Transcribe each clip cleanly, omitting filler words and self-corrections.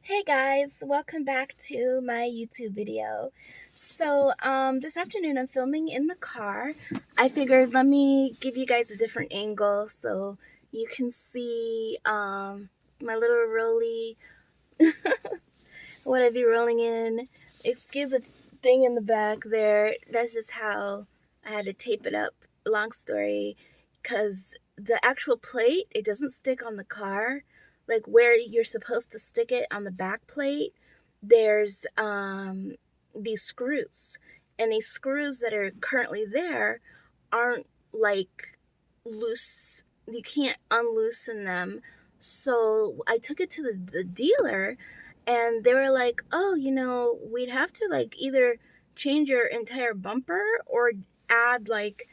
Hey guys, welcome back to my YouTube video. So this afternoon I'm filming in the car. I figured let me give you guys a different angle so you can see my little rolly, what I be rolling in. Excuse the thing in the back there. That's just how I had to tape it up. Long story, because the actual plate, it doesn't stick on the car. Like where you're supposed to stick it on the back plate, there's these screws. And these screws that are currently there aren't like loose. You can't unloosen them. So I took it to the dealer and they were like, oh, we'd have to like either change your entire bumper or add like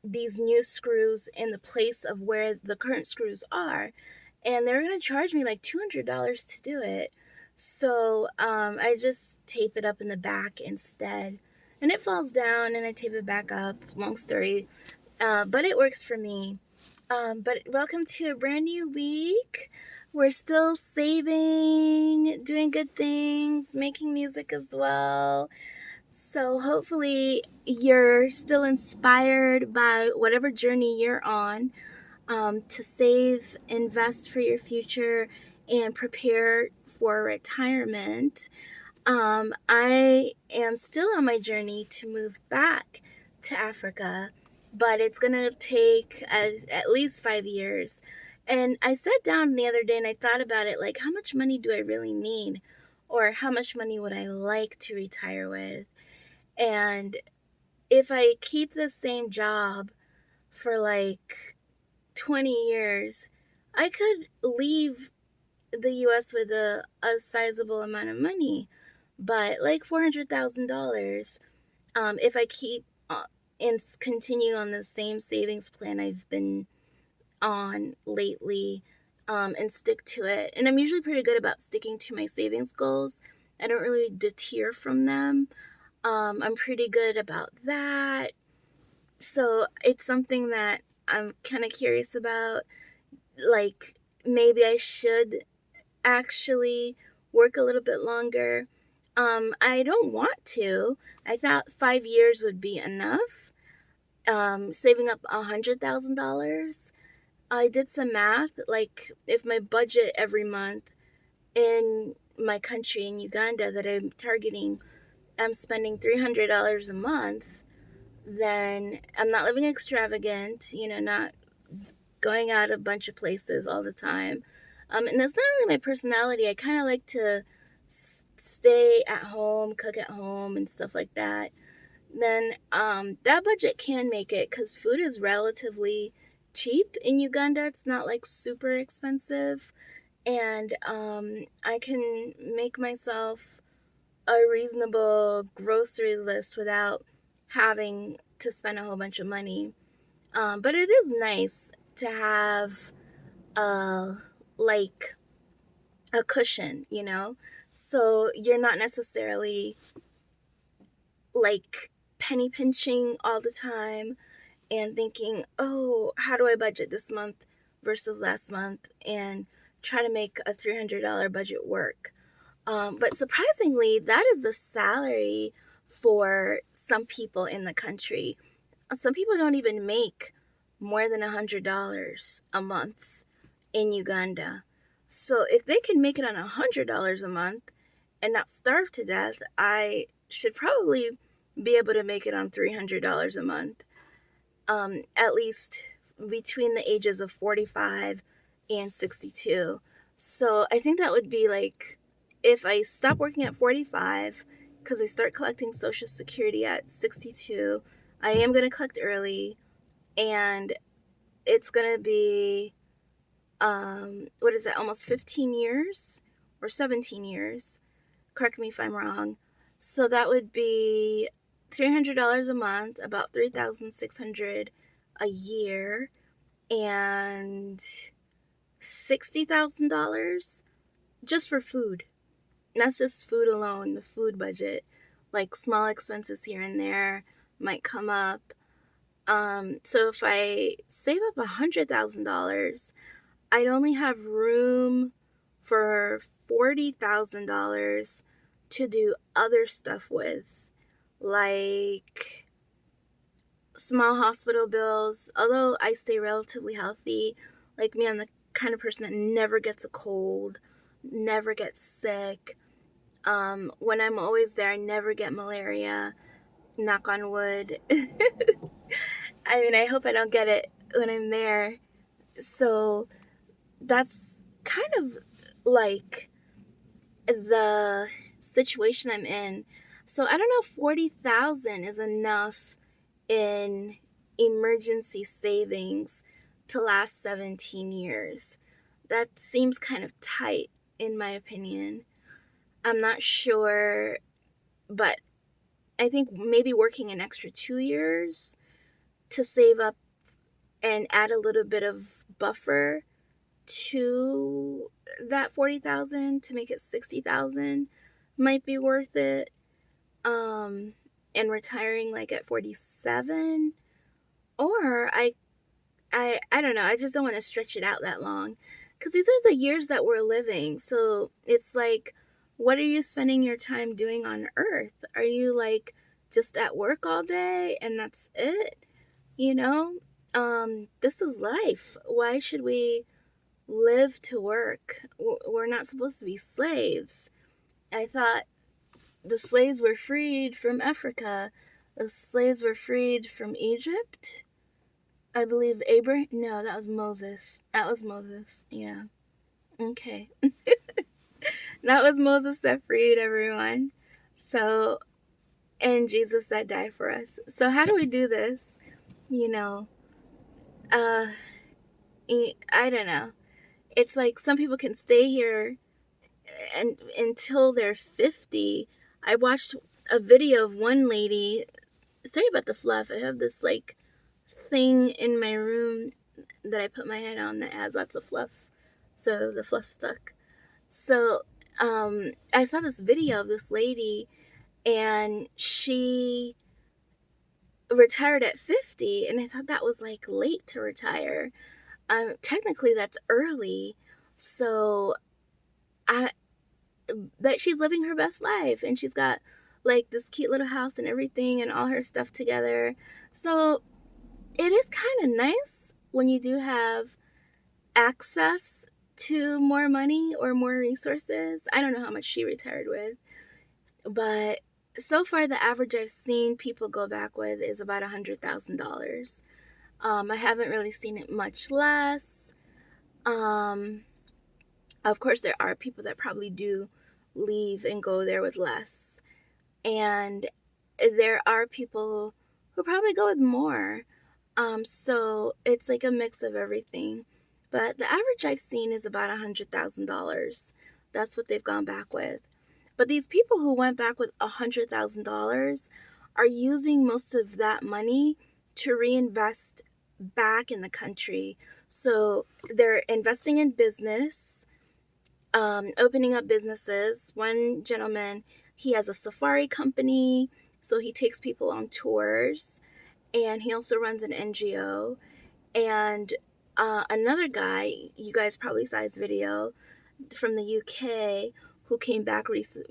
these new screws in the place of where the current screws are. And they were going to charge me like $200 to do it. So I just tape it up in the back instead. And it falls down and I tape it back up. Long story. But it works for me. But welcome to a brand new week. We're still saving, doing good things, making music as well. So hopefully you're still inspired by whatever journey you're on, to save, invest for your future, and prepare for retirement. I am still on my journey to move back to Africa, but it's going to take at least 5 years. And I sat down the other day and I thought about it, like, how much money do I really need? Or how much money would I like to retire with? And if I keep the same job for like 20 years, I could leave the US with a sizable amount of money, but like $400,000, if I keep and continue on the same savings plan I've been on lately, and stick to it. And I'm usually pretty good about sticking to my savings goals. I don't really deter from them. I'm pretty good about that. So it's something that I'm kind of curious about. Like, maybe I should actually work a little bit longer. I don't want to. I thought 5 years would be enough. Saving up $100,000. I did some math. Like, if my budget every month in my country, in Uganda, that I'm targeting, I'm spending $300 a month, then I'm not living extravagant, not going out a bunch of places all the time. And that's not really my personality. I kind of like to stay at home, cook at home, and stuff like that. Then that budget can make it because food is relatively cheap in Uganda. It's not like super expensive. And I can make myself a reasonable grocery list without having to spend a whole bunch of money. But it is nice to have uh like a cushion, so you're not necessarily like penny pinching all the time and thinking, oh, how do I budget this month versus last month, and try to make a $300 budget work. But surprisingly, that is the salary for some people in the country. Some people don't even make more than $100 a month in Uganda. So if they can make it on $100 a month and not starve to death, I should probably be able to make it on $300 a month, at least between the ages of 45 and 62. So I think that would be like, if I stop working at 45, because I start collecting Social Security at 62, I am going to collect early, and it's going to be, what is that, almost 15 years or 17 years? Correct me if I'm wrong. So that would be $300 a month, about $3,600 a year, and $60,000 just for food. And that's just food alone, the food budget. Like small expenses here and there might come up. So if I save up $100,000, I'd only have room for $40,000 to do other stuff with, like small hospital bills. Although I stay relatively healthy, like me, I'm the kind of person that never gets a cold, never gets sick. When I'm always there, I never get malaria, knock on wood. I mean, I hope I don't get it when I'm there. So that's kind of like the situation I'm in. So I don't know if 40,000 is enough in emergency savings to last 17 years. That seems kind of tight in my opinion. I'm not sure, but I think maybe working an extra 2 years to save up and add a little bit of buffer to that 40,000 to make it 60,000 might be worth it. And retiring like at 47, or I don't know. I just don't want to stretch it out that long because these are the years that we're living. So it's like, what are you spending your time doing on earth? Are you like just at work all day and that's it? You know, this is life. Why should we live to work? We're not supposed to be slaves. I thought the slaves were freed from Africa. The slaves were freed from Egypt. I believe Abraham. No, that was Moses. That was Moses. Yeah. Okay. That was Moses that freed everyone. So, and Jesus that died for us. So, how do we do this? You know, uh, I don't know. It's like some people can stay here and until they're 50. I watched a video of one lady. Sorry about the fluff. I have this like thing in my room that I put my head on that has lots of fluff. So the fluff stuck. So I saw this video of this lady and she retired at 50, and I thought that was like late to retire. Technically that's early. So I but she's living her best life and she's got like this cute little house and everything and all her stuff together. So it is kind of nice when you do have access to more money or more resources. I don't know how much she retired with, but so far the average I've seen people go back with is about $100,000. I haven't really seen it much less. Of course, there are people that probably do leave and go there with less, and there are people who probably go with more. So it's like a mix of everything. But the average I've seen is about $100,000. That's what they've gone back with. But these people who went back with $100,000 are using most of that money to reinvest back in the country. So they're investing in business, opening up businesses. One gentleman, he has a safari company, so he takes people on tours, and he also runs an NGO. And another guy, you guys probably saw his video, from the UK, who came back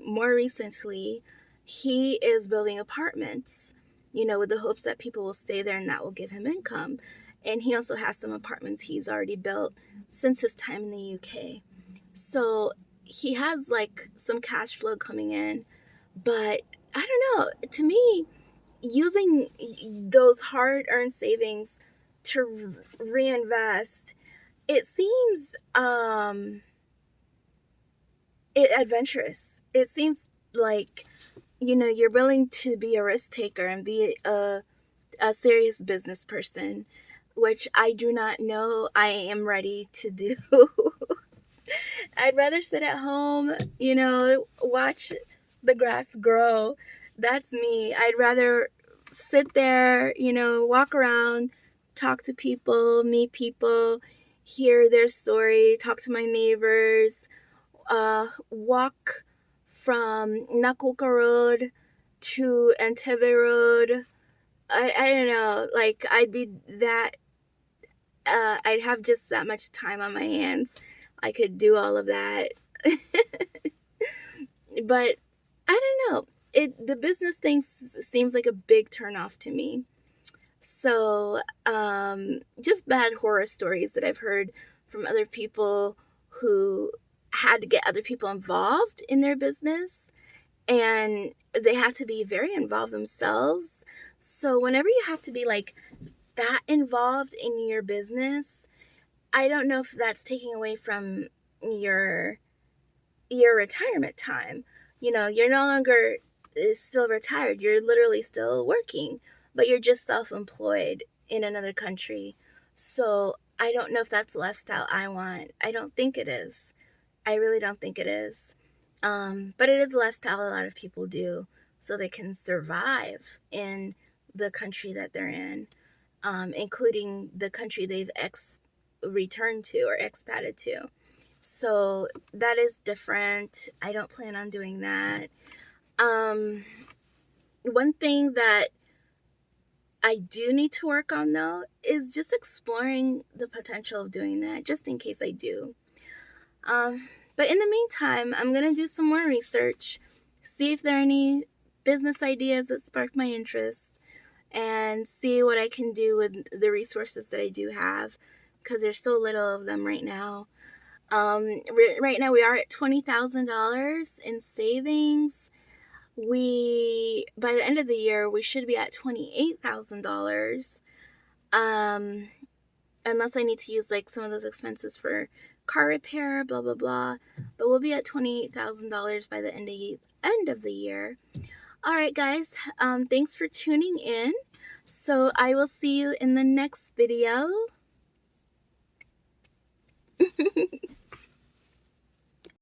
more recently, he is building apartments, with the hopes that people will stay there and that will give him income. And he also has some apartments he's already built since his time in the UK. So he has like some cash flow coming in, but I don't know. To me, using those hard-earned savings to reinvest, it seems adventurous. It seems like you're willing to be a risk taker and be a serious business person, which I do not know I am ready to do. I'd rather sit at home, watch the grass grow. That's me. I'd rather sit there, walk around, talk to people, meet people, hear their story, talk to my neighbors, walk from Nakuka Road to Entebbe Road. I don't know, like I'd be that, I'd have just that much time on my hands. I could do all of that. But I don't know. The business thing seems like a big turnoff to me. So, just bad horror stories that I've heard from other people who had to get other people involved in their business, and they have to be very involved themselves. So, whenever you have to be like that involved in your business, I don't know if that's taking away from your your retirement time. You know, you're no longer still retired. You're literally still working, but you're just self-employed in another country. So I don't know if that's the lifestyle I want. I don't think it is. I really don't think it is. But it is a lifestyle a lot of people do so they can survive in the country that they're in, including the country they've returned to or expated to. So that is different. I don't plan on doing that. One thing that I do need to work on though is just exploring the potential of doing that, just in case I do. But in the meantime, I'm gonna do some more research, see if there are any business ideas that spark my interest, and see what I can do with the resources that I do have, because there's so little of them right now. Right now we are at $20,000 in savings. By the end of the year, we should be at $28,000. Unless I need to use like some of those expenses for car repair, blah blah blah. But we'll be at $28,000 by the end of the year. All right, guys. Thanks for tuning in. So I will see you in the next video.